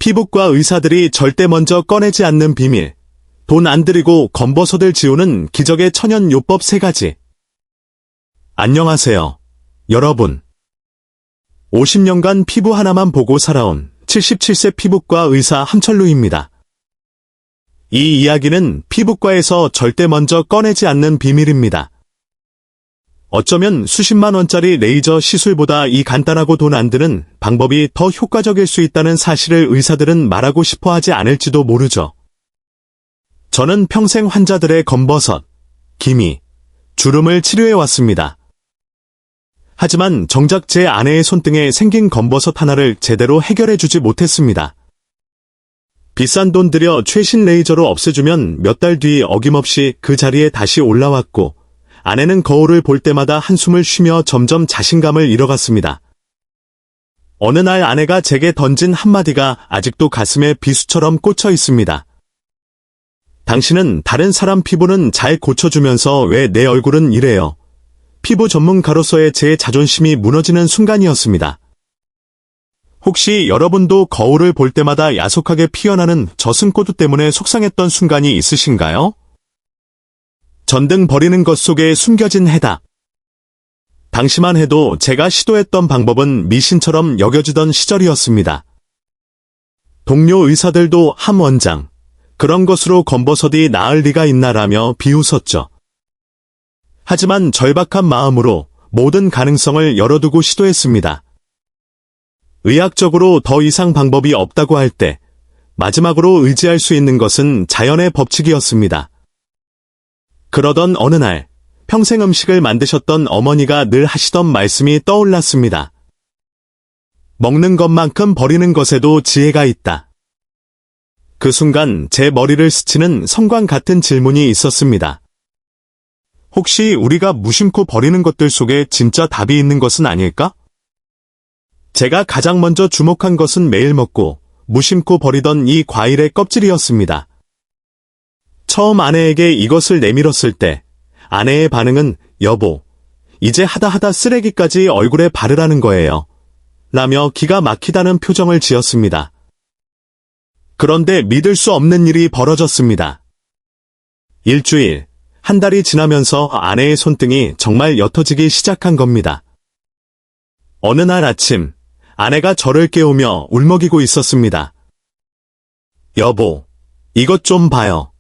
피부과 의사들이 절대 먼저 꺼내지 않는 비밀. 돈 안 들이고 검버섯을 지우는 기적의 천연요법 3가지. 안녕하세요, 여러분. 50년간 피부 하나만 보고 살아온 77세 피부과 의사 함철루입니다. 이 이야기는 피부과에서 절대 먼저 꺼내지 않는 비밀입니다. 어쩌면 수십만 원짜리 레이저 시술보다 이 간단하고 돈 안 드는 방법이 더 효과적일 수 있다는 사실을 의사들은 말하고 싶어 하지 않을지도 모르죠. 저는 평생 환자들의 검버섯, 기미, 주름을 치료해왔습니다. 하지만 정작 제 아내의 손등에 생긴 검버섯 하나를 제대로 해결해주지 못했습니다. 비싼 돈 들여 최신 레이저로 없애주면 몇 달 뒤 어김없이 그 자리에 다시 올라왔고, 아내는 거울을 볼 때마다 한숨을 쉬며 점점 자신감을 잃어갔습니다. 어느 날 아내가 제게 던진 한마디가 아직도 가슴에 비수처럼 꽂혀 있습니다. 당신은 다른 사람 피부는 잘 고쳐주면서 왜 내 얼굴은 이래요? 피부 전문가로서의 제 자존심이 무너지는 순간이었습니다. 혹시 여러분도 거울을 볼 때마다 야속하게 피어나는 저승코드 때문에 속상했던 순간이 있으신가요? 전등 버리는 것 속에 숨겨진 해답. 당시만 해도 제가 시도했던 방법은 미신처럼 여겨지던 시절이었습니다. 동료 의사들도 함 원장, 그런 것으로 검버섯이 나을 리가 있나라며 비웃었죠. 하지만 절박한 마음으로 모든 가능성을 열어두고 시도했습니다. 의학적으로 더 이상 방법이 없다고 할 때 마지막으로 의지할 수 있는 것은 자연의 법칙이었습니다. 그러던 어느 날 평생 음식을 만드셨던 어머니가 늘 하시던 말씀이 떠올랐습니다. 먹는 것만큼 버리는 것에도 지혜가 있다. 그 순간 제 머리를 스치는 성광 같은 질문이 있었습니다. 혹시 우리가 무심코 버리는 것들 속에 진짜 답이 있는 것은 아닐까? 제가 가장 먼저 주목한 것은 매일 먹고 무심코 버리던 이 과일의 껍질이었습니다. 처음 아내에게 이것을 내밀었을 때 아내의 반응은 여보, 이제 하다 쓰레기까지 얼굴에 바르라는 거예요. 라며 기가 막히다는 표정을 지었습니다. 그런데 믿을 수 없는 일이 벌어졌습니다. 일주일, 한 달이 지나면서 아내의 손등이 정말 옅어지기 시작한 겁니다. 어느 날 아침, 아내가 저를 깨우며 울먹이고 있었습니다. 여보, 이것 좀 봐요.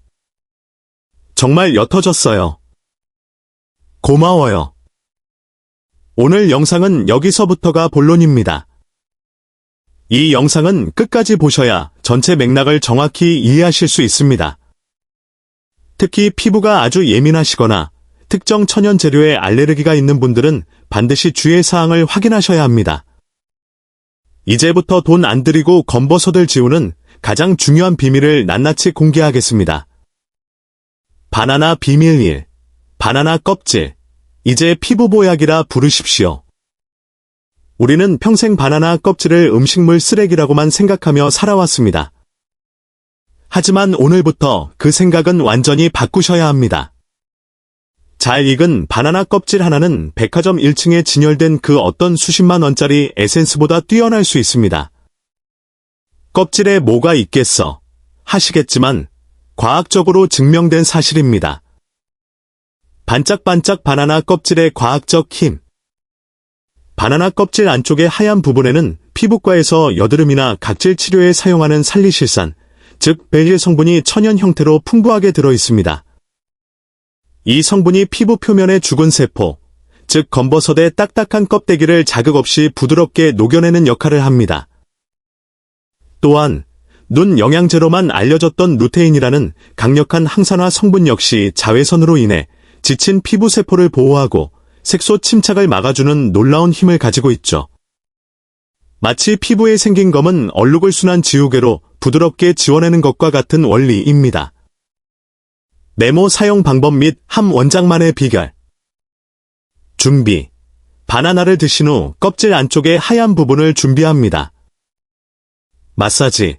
정말 옅어졌어요. 고마워요. 오늘 영상은 여기서부터가 본론입니다. 이 영상은 끝까지 보셔야 전체 맥락을 정확히 이해하실 수 있습니다. 특히 피부가 아주 예민하시거나 특정 천연 재료에 알레르기가 있는 분들은 반드시 주의사항을 확인하셔야 합니다. 이제부터 돈 안 들이고 검버섯을 지우는 가장 중요한 비밀을 낱낱이 공개하겠습니다. 바나나 비밀 1. 바나나 껍질. 이제 피부 보약이라 부르십시오. 우리는 평생 바나나 껍질을 음식물 쓰레기라고만 생각하며 살아왔습니다. 하지만 오늘부터 그 생각은 완전히 바꾸셔야 합니다. 잘 익은 바나나 껍질 하나는 백화점 1층에 진열된 그 어떤 수십만 원짜리 에센스보다 뛰어날 수 있습니다. 껍질에 뭐가 있겠어? 하시겠지만 과학적으로 증명된 사실입니다. 반짝반짝 바나나 껍질의 과학적 힘. 바나나 껍질 안쪽의 하얀 부분에는 피부과에서 여드름이나 각질 치료에 사용하는 살리실산, 즉 벨릴 성분이 천연 형태로 풍부하게 들어 있습니다. 이 성분이 피부 표면의 죽은 세포, 즉 검버섯의 딱딱한 껍데기를 자극 없이 부드럽게 녹여내는 역할을 합니다. 또한 눈 영양제로만 알려졌던 루테인이라는 강력한 항산화 성분 역시 자외선으로 인해 지친 피부 세포를 보호하고 색소 침착을 막아주는 놀라운 힘을 가지고 있죠. 마치 피부에 생긴 검은 얼룩을 순한 지우개로 부드럽게 지워내는 것과 같은 원리입니다. 네모 사용 방법 및 함 원장만의 비결. 준비. 바나나를 드신 후 껍질 안쪽의 하얀 부분을 준비합니다. 마사지.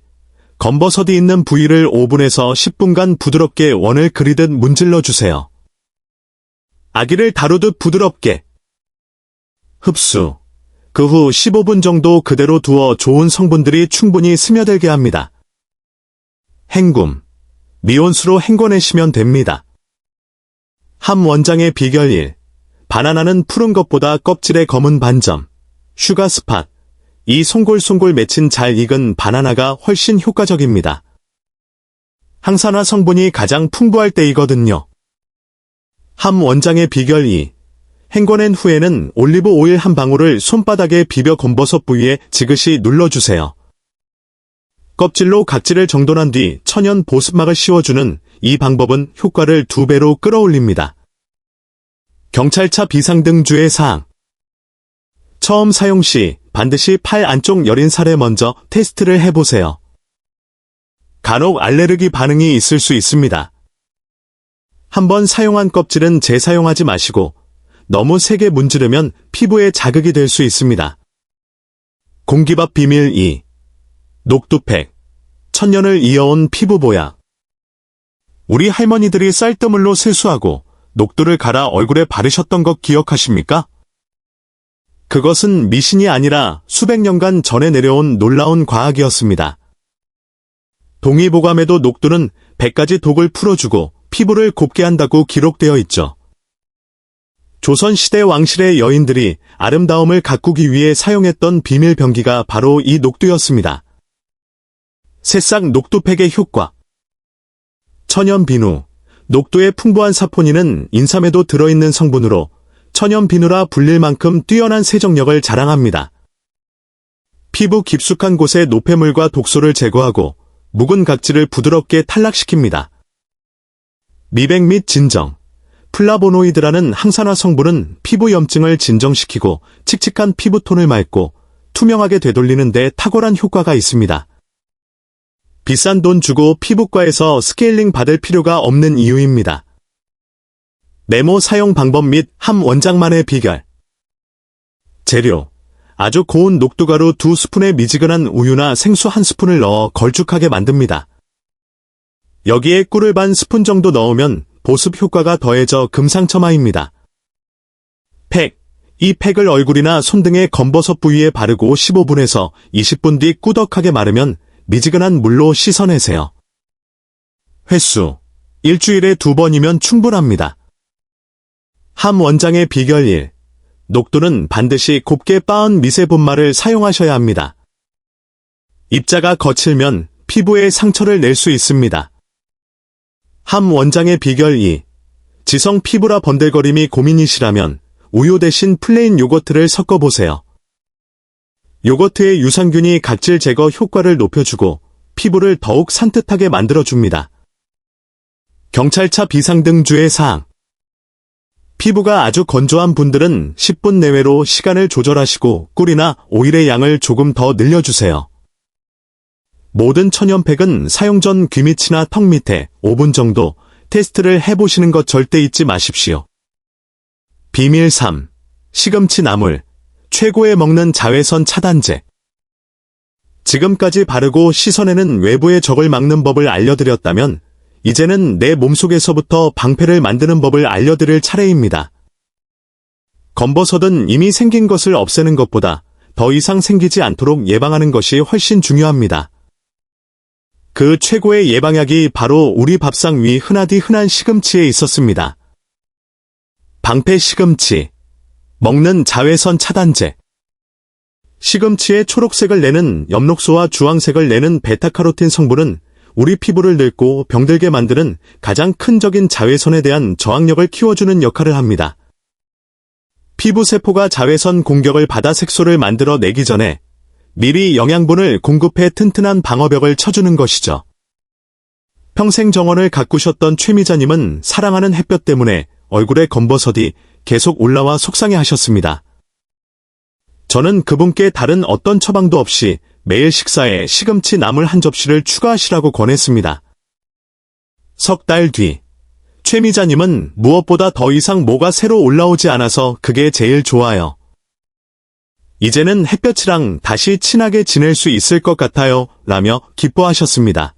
검버섯이 있는 부위를 5분에서 10분간 부드럽게 원을 그리듯 문질러 주세요. 아기를 다루듯 부드럽게. 흡수. 그 후 15분 정도 그대로 두어 좋은 성분들이 충분히 스며들게 합니다. 헹굼. 미온수로 헹궈내시면 됩니다. 함 원장의 비결 1. 바나나는 푸른 것보다 껍질의 검은 반점. 슈가 스팟. 이 송골송골 맺힌 잘 익은 바나나가 훨씬 효과적입니다. 항산화 성분이 가장 풍부할 때이거든요. 함 원장의 비결 2. 헹궈낸 후에는 올리브 오일 한 방울을 손바닥에 비벼 검버섯 부위에 지그시 눌러주세요. 껍질로 각질을 정돈한 뒤 천연 보습막을 씌워주는 이 방법은 효과를 2배로 끌어올립니다. 경찰차 비상등 주의 사항. 처음 사용 시 반드시 팔 안쪽 여린 살에 먼저 테스트를 해보세요. 간혹 알레르기 반응이 있을 수 있습니다. 한번 사용한 껍질은 재사용하지 마시고 너무 세게 문지르면 피부에 자극이 될 수 있습니다. 공기밥 비밀 2. 녹두팩. 천년을 이어온 피부 보약. 우리 할머니들이 쌀뜨물로 세수하고 녹두를 갈아 얼굴에 바르셨던 것 기억하십니까? 그것은 미신이 아니라 수백 년간 전해 내려온 놀라운 과학이었습니다. 동의보감에도 녹두는 100가지 독을 풀어주고 피부를 곱게 한다고 기록되어 있죠. 조선시대 왕실의 여인들이 아름다움을 가꾸기 위해 사용했던 비밀 병기가 바로 이 녹두였습니다. 새싹 녹두팩의 효과. 천연 비누. 녹두의 풍부한 사포닌은 인삼에도 들어있는 성분으로 천연 비누라 불릴 만큼 뛰어난 세정력을 자랑합니다. 피부 깊숙한 곳의 노폐물과 독소를 제거하고 묵은 각질을 부드럽게 탈락시킵니다. 미백 및 진정. 플라보노이드라는 항산화 성분은 피부 염증을 진정시키고 칙칙한 피부톤을 맑고 투명하게 되돌리는 데 탁월한 효과가 있습니다. 비싼 돈 주고 피부과에서 스케일링 받을 필요가 없는 이유입니다. 네모 사용 방법 및 함 원장만의 비결. 재료. 아주 고운 녹두가루 2스푼에 미지근한 우유나 생수 1스푼을 넣어 걸쭉하게 만듭니다. 여기에 꿀을 반 스푼 정도 넣으면 보습 효과가 더해져 금상첨화입니다. 팩. 이 팩을 얼굴이나 손등의 검버섯 부위에 바르고 15분에서 20분 뒤 꾸덕하게 마르면 미지근한 물로 씻어내세요. 횟수. 일주일에 2번이면 충분합니다. 함 원장의 비결 1. 녹두는 반드시 곱게 빻은 미세 분말을 사용하셔야 합니다. 입자가 거칠면 피부에 상처를 낼 수 있습니다. 함 원장의 비결 2. 지성 피부라 번들거림이 고민이시라면 우유 대신 플레인 요거트를 섞어보세요. 요거트의 유산균이 각질 제거 효과를 높여주고 피부를 더욱 산뜻하게 만들어줍니다. 경찰차 비상등 주의 사항. 피부가 아주 건조한 분들은 10분 내외로 시간을 조절하시고 꿀이나 오일의 양을 조금 더 늘려주세요. 모든 천연팩은 사용 전 귀 밑이나 턱 밑에 5분 정도 테스트를 해보시는 것 절대 잊지 마십시오. 비밀 3. 시금치 나물. 최고의 먹는 자외선 차단제. 지금까지 바르고 씻어내는 외부의 적을 막는 법을 알려드렸다면 이제는 내 몸속에서부터 방패를 만드는 법을 알려드릴 차례입니다. 검버섯은 이미 생긴 것을 없애는 것보다 더 이상 생기지 않도록 예방하는 것이 훨씬 중요합니다. 그 최고의 예방약이 바로 우리 밥상 위 흔하디 흔한 시금치에 있었습니다. 방패 시금치. 먹는 자외선 차단제. 시금치의 초록색을 내는 엽록소와 주황색을 내는 베타카로틴 성분은 우리 피부를 늙고 병들게 만드는 가장 큰 적인 자외선에 대한 저항력을 키워주는 역할을 합니다. 피부 세포가 자외선 공격을 받아 색소를 만들어 내기 전에 미리 영양분을 공급해 튼튼한 방어벽을 쳐주는 것이죠. 평생 정원을 가꾸셨던 최미자님은 사랑하는 햇볕 때문에 얼굴에 검버섯이 계속 올라와 속상해하셨습니다. 저는 그분께 다른 어떤 처방도 없이 매일 식사에 시금치 나물 한 접시를 추가하시라고 권했습니다. 석 달 뒤, 최미자님은 무엇보다 더 이상 모가 새로 올라오지 않아서 그게 제일 좋아요. 이제는 햇볕이랑 다시 친하게 지낼 수 있을 것 같아요 라며 기뻐하셨습니다.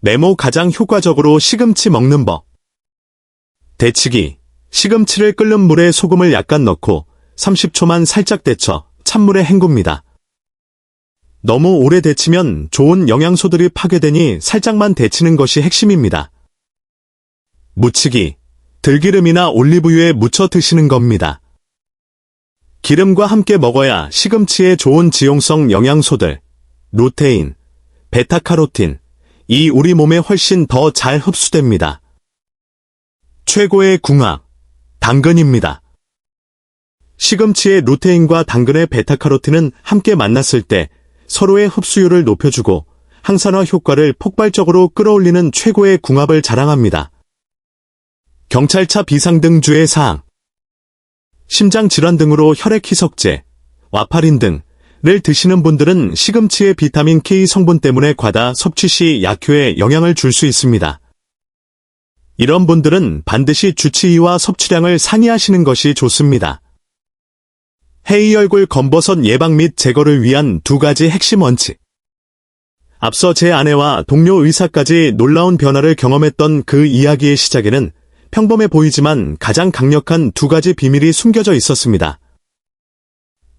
네모 가장 효과적으로 시금치 먹는 법. 데치기. 시금치를 끓는 물에 소금을 약간 넣고 30초만 살짝 데쳐 찬물에 헹굽니다. 너무 오래 데치면 좋은 영양소들이 파괴되니 살짝만 데치는 것이 핵심입니다. 무치기, 들기름이나 올리브유에 묻혀 드시는 겁니다. 기름과 함께 먹어야 시금치의 좋은 지용성 영양소들, 루테인, 베타카로틴, 이 우리 몸에 훨씬 더 잘 흡수됩니다. 최고의 궁합, 당근입니다. 시금치의 루테인과 당근의 베타카로틴은 함께 만났을 때 서로의 흡수율을 높여주고 항산화 효과를 폭발적으로 끌어올리는 최고의 궁합을 자랑합니다. 경찰차 비상등 주의 사항. 심장질환 등으로 혈액희석제, 와파린 등을 드시는 분들은 시금치의 비타민 K 성분 때문에 과다 섭취 시 약효에 영향을 줄 수 있습니다. 이런 분들은 반드시 주치의와 섭취량을 상의하시는 것이 좋습니다. 해이열골 검버섯 예방 및 제거를 위한 2가지 핵심 원칙. 앞서 제 아내와 동료 의사까지 놀라운 변화를 경험했던 그 이야기의 시작에는 평범해 보이지만 가장 강력한 2가지 비밀이 숨겨져 있었습니다.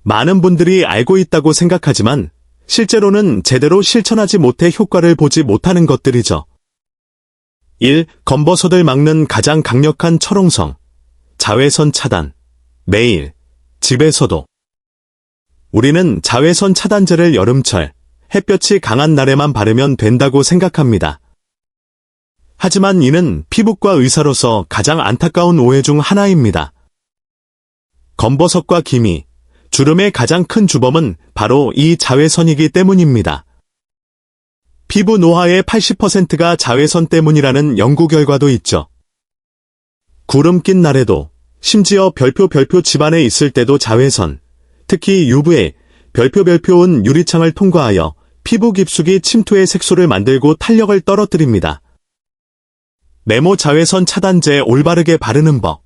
많은 분들이 알고 있다고 생각하지만 실제로는 제대로 실천하지 못해 효과를 보지 못하는 것들이죠. 1. 검버섯을 막는 가장 강력한 철옹성. 자외선 차단. 매일. 집에서도. 우리는 자외선 차단제를 여름철, 햇볕이 강한 날에만 바르면 된다고 생각합니다. 하지만 이는 피부과 의사로서 가장 안타까운 오해 중 하나입니다. 검버섯과 기미, 주름의 가장 큰 주범은 바로 이 자외선이기 때문입니다. 피부 노화의 80%가 자외선 때문이라는 연구 결과도 있죠. 구름 낀 날에도, 심지어 별표 집안에 있을 때도 자외선, 특히 UVA, 별표은 유리창을 통과하여 피부 깊숙이 침투의 색소를 만들고 탄력을 떨어뜨립니다. 네모 자외선 차단제 올바르게 바르는 법.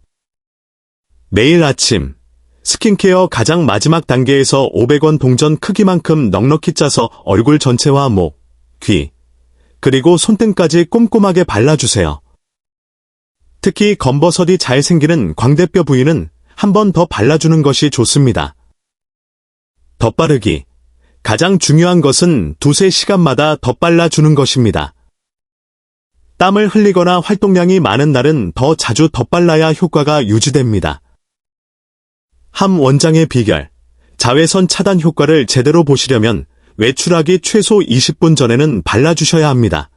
매일 아침, 스킨케어 가장 마지막 단계에서 500원 동전 크기만큼 넉넉히 짜서 얼굴 전체와 목, 귀, 그리고 손등까지 꼼꼼하게 발라주세요. 특히 검버섯이 잘 생기는 광대뼈 부위는 한 번 더 발라주는 것이 좋습니다. 덧바르기. 가장 중요한 것은 2-3시간마다 덧발라주는 것입니다. 땀을 흘리거나 활동량이 많은 날은 더 자주 덧발라야 효과가 유지됩니다. 함 원장의 비결. 자외선 차단 효과를 제대로 보시려면 외출하기 최소 20분 전에는 발라주셔야 합니다.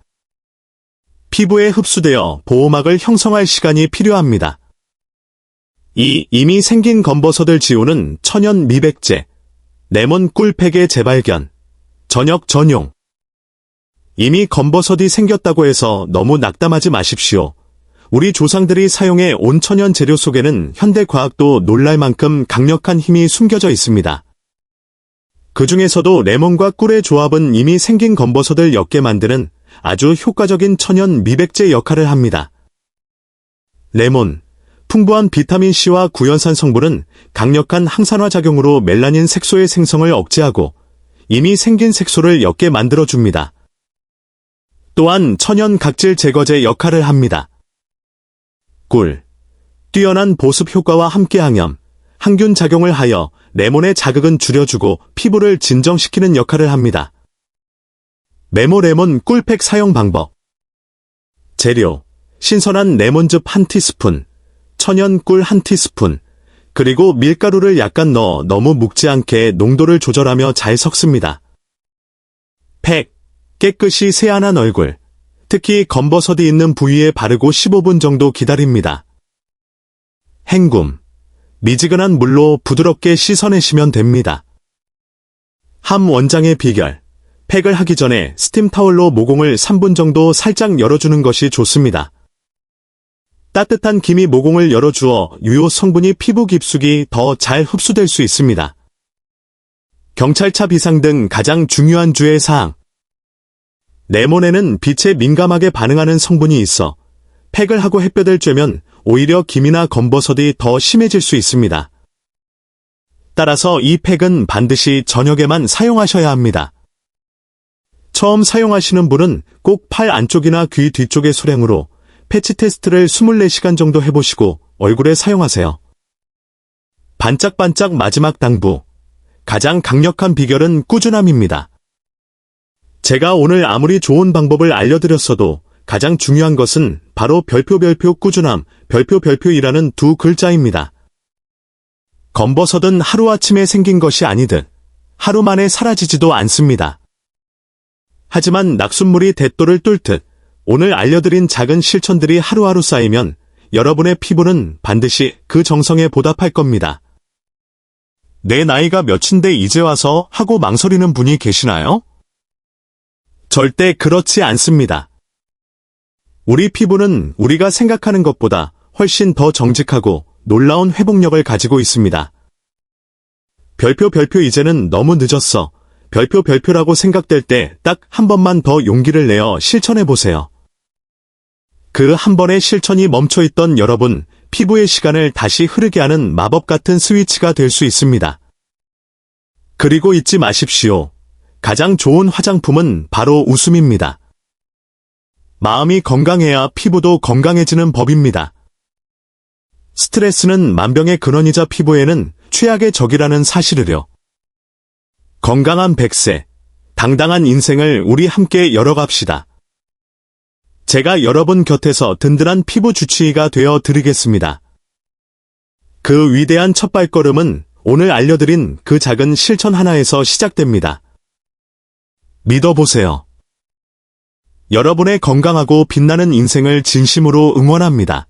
피부에 흡수되어 보호막을 형성할 시간이 필요합니다. 2. 이미 생긴 검버섯을 지우는 천연 미백제, 레몬 꿀팩의 재발견, 저녁 전용. 이미 검버섯이 생겼다고 해서 너무 낙담하지 마십시오. 우리 조상들이 사용해 온 천연 재료 속에는 현대 과학도 놀랄 만큼 강력한 힘이 숨겨져 있습니다. 그 중에서도 레몬과 꿀의 조합은 이미 생긴 검버섯을 옅게 만드는 아주 효과적인 천연 미백제 역할을 합니다. 레몬, 풍부한 비타민C와 구연산 성분은 강력한 항산화 작용으로 멜라닌 색소의 생성을 억제하고 이미 생긴 색소를 옅게 만들어줍니다. 또한 천연 각질 제거제 역할을 합니다. 꿀, 뛰어난 보습 효과와 함께 항균 작용을 하여 레몬의 자극은 줄여주고 피부를 진정시키는 역할을 합니다. 메모 레몬 꿀팩 사용 방법. 재료, 신선한 레몬즙 1티스푼, 천연 꿀 1티스푼, 그리고 밀가루를 약간 넣어 너무 묵지 않게 농도를 조절하며 잘 섞습니다. 팩, 깨끗이 세안한 얼굴, 특히 검버섯이 있는 부위에 바르고 15분 정도 기다립니다. 헹굼, 미지근한 물로 부드럽게 씻어내시면 됩니다. 함 원장의 비결. 팩을 하기 전에 스팀 타월로 모공을 3분 정도 살짝 열어주는 것이 좋습니다. 따뜻한 김이 모공을 열어주어 유효 성분이 피부 깊숙이 더 잘 흡수될 수 있습니다. 경찰차 비상 등 가장 중요한 주의 사항. 레몬에는 빛에 민감하게 반응하는 성분이 있어 팩을 하고 햇볕을 쬐면 오히려 김이나 검버섯이 더 심해질 수 있습니다. 따라서 이 팩은 반드시 저녁에만 사용하셔야 합니다. 처음 사용하시는 분은 꼭 팔 안쪽이나 귀 뒤쪽의 소량으로 패치 테스트를 24시간 정도 해보시고 얼굴에 사용하세요. 반짝반짝 마지막 당부. 가장 강력한 비결은 꾸준함입니다. 제가 오늘 아무리 좋은 방법을 알려드렸어도 가장 중요한 것은 바로 별표 꾸준함, 별표이라는 두 글자입니다. 검버섯은 하루아침에 생긴 것이 아니듯 하루 만에 사라지지도 않습니다. 하지만 낙숫물이 대도를 뚫듯 오늘 알려드린 작은 실천들이 하루하루 쌓이면 여러분의 피부는 반드시 그 정성에 보답할 겁니다. 내 나이가 몇인데 이제 와서 하고 망설이는 분이 계시나요? 절대 그렇지 않습니다. 우리 피부는 우리가 생각하는 것보다 훨씬 더 정직하고 놀라운 회복력을 가지고 있습니다. 별표 이제는 너무 늦었어. 별표라고 생각될 때 딱 한 번만 더 용기를 내어 실천해보세요. 그 한 번의 실천이 멈춰있던 여러분, 피부의 시간을 다시 흐르게 하는 마법 같은 스위치가 될 수 있습니다. 그리고 잊지 마십시오. 가장 좋은 화장품은 바로 웃음입니다. 마음이 건강해야 피부도 건강해지는 법입니다. 스트레스는 만병의 근원이자 피부에는 최악의 적이라는 사실을요. 건강한 100세, 당당한 인생을 우리 함께 열어갑시다. 제가 여러분 곁에서 든든한 피부 주치의가 되어 드리겠습니다. 그 위대한 첫발걸음은 오늘 알려드린 그 작은 실천 하나에서 시작됩니다. 믿어보세요. 여러분의 건강하고 빛나는 인생을 진심으로 응원합니다.